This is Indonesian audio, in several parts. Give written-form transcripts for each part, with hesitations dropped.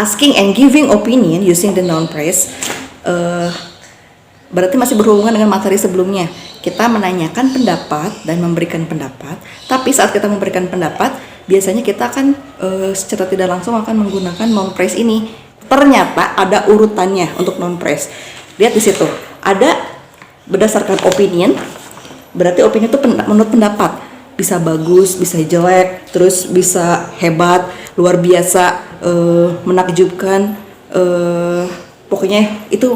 asking and giving opinion using the noun phrase berarti masih berhubungan dengan materi sebelumnya. Kita menanyakan pendapat dan memberikan pendapat, tapi saat kita memberikan pendapat, biasanya kita akan secara tidak langsung akan menggunakan noun phrase ini. Ternyata ada urutannya untuk noun phrase. Lihat di situ, ada berdasarkan opinion, berarti opinion itu menurut pendapat. Bisa bagus, bisa jelek, terus bisa hebat, luar biasa, menakjubkan, pokoknya itu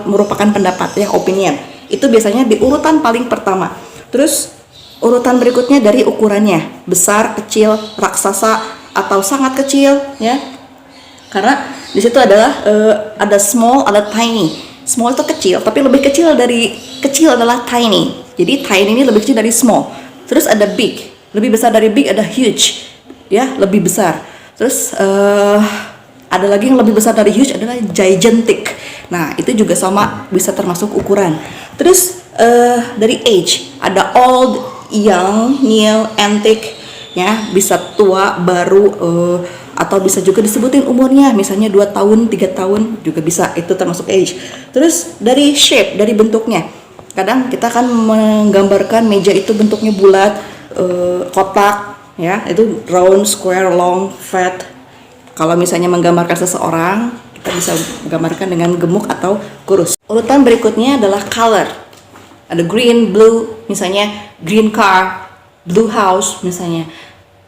merupakan pendapat ya, opinion. Itu biasanya di urutan paling pertama. Terus urutan berikutnya dari ukurannya, besar, kecil, raksasa atau sangat kecil ya. Karena di situ adalah ada small, ada tiny. Small itu kecil, tapi lebih kecil dari kecil adalah tiny. Jadi tiny ini lebih kecil dari small. Terus ada big, lebih besar dari big ada huge, ya lebih besar. Terus ada lagi yang lebih besar dari huge adalah gigantic. Nah itu juga sama bisa termasuk ukuran. Terus dari age ada old, young, new, antique, ya bisa tua, baru, atau bisa juga disebutin umurnya, misalnya 2 tahun, 3 tahun juga bisa, itu termasuk age. Terus dari shape, dari bentuknya. Kadang kita kan menggambarkan meja itu bentuknya bulat, kotak, ya itu round, square, long, fat. Kalau misalnya menggambarkan seseorang, kita bisa menggambarkan dengan gemuk atau kurus. Urutan berikutnya adalah color. Ada green, blue, misalnya green car, blue house misalnya.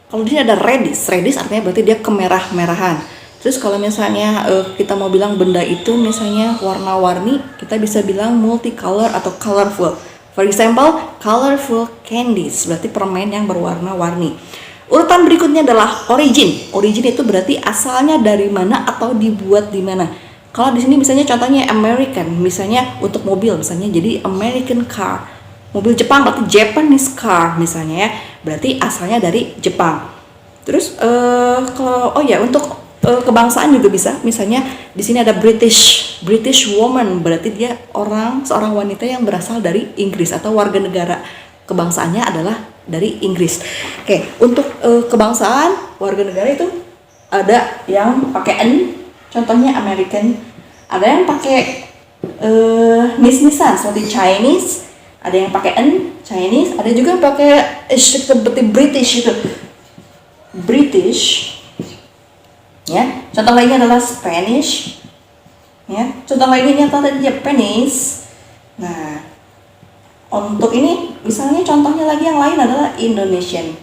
Kalau di sini ada reddish artinya berarti dia kemerah-merahan. Terus kalau misalnya kita mau bilang benda itu misalnya warna-warni, kita bisa bilang multicolor atau colorful. For example, colorful candies, berarti permen yang berwarna-warni. Urutan berikutnya adalah origin. Origin itu berarti asalnya dari mana atau dibuat di mana. Kalau di sini misalnya contohnya American, misalnya untuk mobil misalnya jadi American car. Mobil Jepang berarti Japanese car misalnya ya. Berarti asalnya dari Jepang. Terus kalau untuk kebangsaan juga bisa. Misalnya di sini ada British woman, berarti dia seorang wanita yang berasal dari Inggris atau warga negara kebangsaannya adalah dari Inggris. Oke, untuk kebangsaan warga negara itu ada yang pakai N, contohnya American. Ada yang pakai nis-nisan seperti Chinese. Ada yang pakai N, Chinese. Ada juga yang pakai seperti British itu. British. Ya, contoh lainnya adalah Spanish. Ya, contoh lainnya tadi Japanese. Nah, untuk ini misalnya contohnya lagi yang lain adalah Indonesian.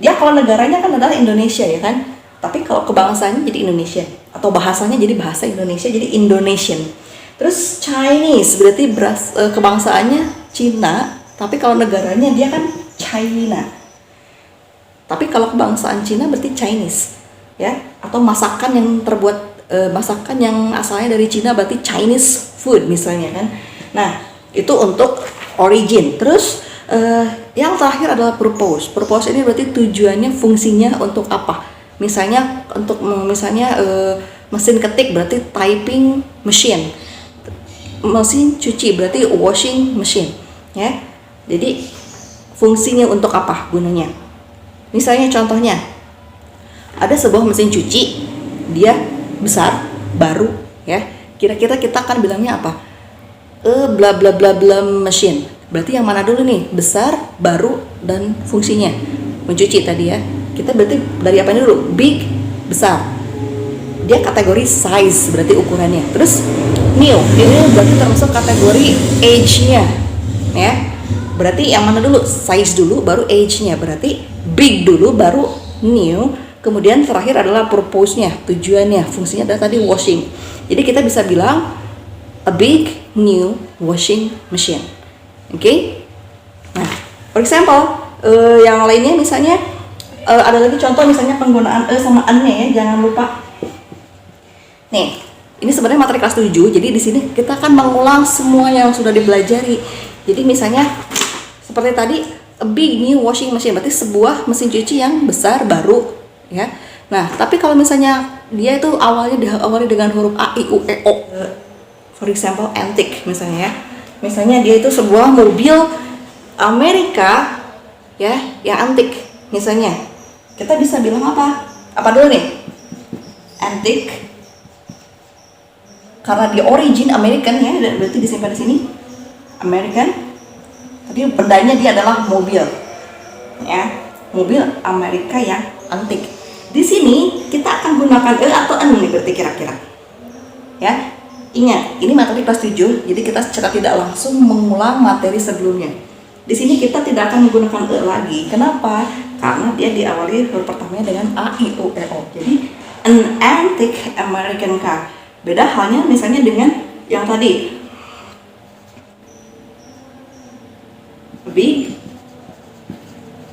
Dia kalau negaranya kan adalah Indonesia ya kan. Tapi kalau kebangsaannya jadi Indonesia atau bahasanya jadi bahasa Indonesia jadi Indonesian. Terus Chinese berarti kebangsaannya Cina, tapi kalau negaranya dia kan China. Tapi kalau kebangsaan Cina berarti Chinese, ya. Atau masakan yang masakan yang asalnya dari Cina berarti Chinese food misalnya kan. Nah, itu untuk origin. Terus yang terakhir adalah purpose. Purpose ini berarti tujuannya, fungsinya untuk apa? Misalnya untuk mesin ketik berarti typing machine. Mesin cuci berarti washing machine, ya. Jadi fungsinya untuk apa gunanya? Misalnya contohnya ada sebuah mesin cuci, dia besar, baru, ya. Kira-kira kita akan bilangnya apa? Bla bla bla bla machine. Berarti yang mana dulu nih? Besar, baru, dan fungsinya mencuci tadi ya. Kita berarti dari apa dulu? Big, besar. Dia kategori size berarti ukurannya. Terus new, ini berarti termasuk kategori age-nya, ya. Berarti yang mana dulu? Size dulu, baru age-nya. Berarti big dulu, baru new. Kemudian terakhir adalah purpose-nya, tujuannya, fungsinya adalah tadi washing. Jadi kita bisa bilang a big new washing machine. Oke? Nah, for example, yang lainnya misalnya ada lagi contoh misalnya penggunaan sama an-nya ya, jangan lupa. Nih, ini sebenarnya materi kelas 7, jadi di sini kita akan mengulang semua yang sudah dipelajari. Jadi misalnya seperti tadi, a big new washing machine berarti sebuah mesin cuci yang besar baru, ya. Nah, tapi kalau misalnya dia itu awalnya dengan huruf A, I, U, E, O. For example, antique misalnya ya. Misalnya dia itu sebuah mobil Amerika ya, yang antik misalnya. Kita bisa bilang apa? Apa dulu nih? antique karena di origin American ya, dan berarti disimpan di sini American, tapi bendanya dia adalah mobil ya, mobil Amerika yang antik. Di sini kita akan gunakan atau an nih berarti kira-kira ya. Ingat, ini materi kelas 7, jadi kita secara tidak langsung mengulang materi sebelumnya. Di sini kita tidak akan menggunakan lagi. Kenapa? Karena dia diawali huruf pertamanya dengan A, I, U, E, O. Jadi an antique American car. Beda halnya misalnya dengan yang tadi, big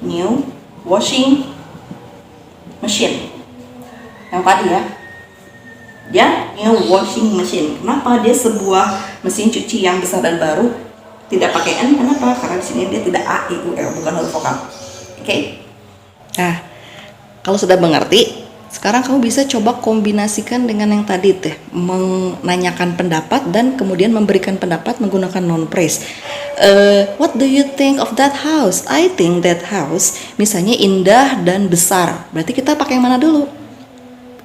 new washing machine. Yang tadi ya, dia new washing machine. Kenapa? Dia sebuah mesin cuci yang besar dan baru, tidak pakai N. Kenapa? Karena di sini dia tidak A, I, U, E, bukan huruf vokal. Oke? Nah, kalau sudah mengerti, sekarang kamu bisa coba kombinasikan dengan yang tadi teh, menanyakan pendapat dan kemudian memberikan pendapat menggunakan noun phrase. What do you think of that house? I think that house, misalnya indah dan besar. Berarti kita pakai yang mana dulu?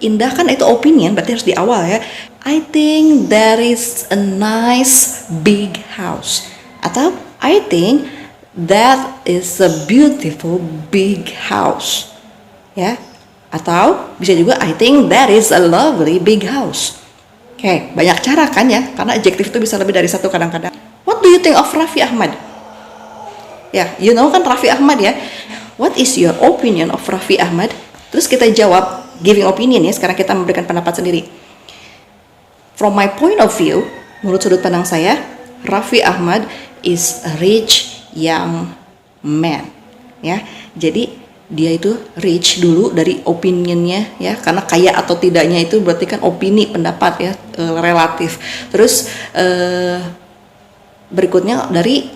Indah kan itu opinion, berarti harus di awal ya. I think there is a nice big house. Atau I think that is a beautiful big house. Ya. Atau bisa juga I think that is a lovely big house. Oke, banyak cara kan ya, karena adjektif itu bisa lebih dari satu kadang-kadang. What do you think of Raffi Ahmad? Ya, you know kan Raffi Ahmad ya. What is your opinion of Raffi Ahmad? Terus kita jawab giving opinion ya, sekarang kita memberikan pendapat sendiri. From my point of view, menurut sudut pandang saya, Raffi Ahmad is a rich young man. Ya, jadi dia itu rich dulu dari opinionnya ya, karena kaya atau tidaknya itu berarti kan opini, pendapat ya, relatif. Terus berikutnya dari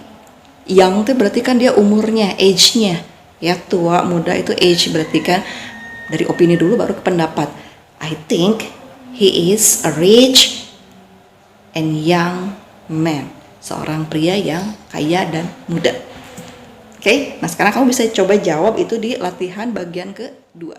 young itu berarti kan dia umurnya, age-nya ya, tua, muda itu age, berarti kan dari opini dulu baru ke pendapat. I think he is a rich and young man. Seorang pria yang kaya dan muda. Oke, nah sekarang kamu bisa coba jawab itu di latihan bagian kedua.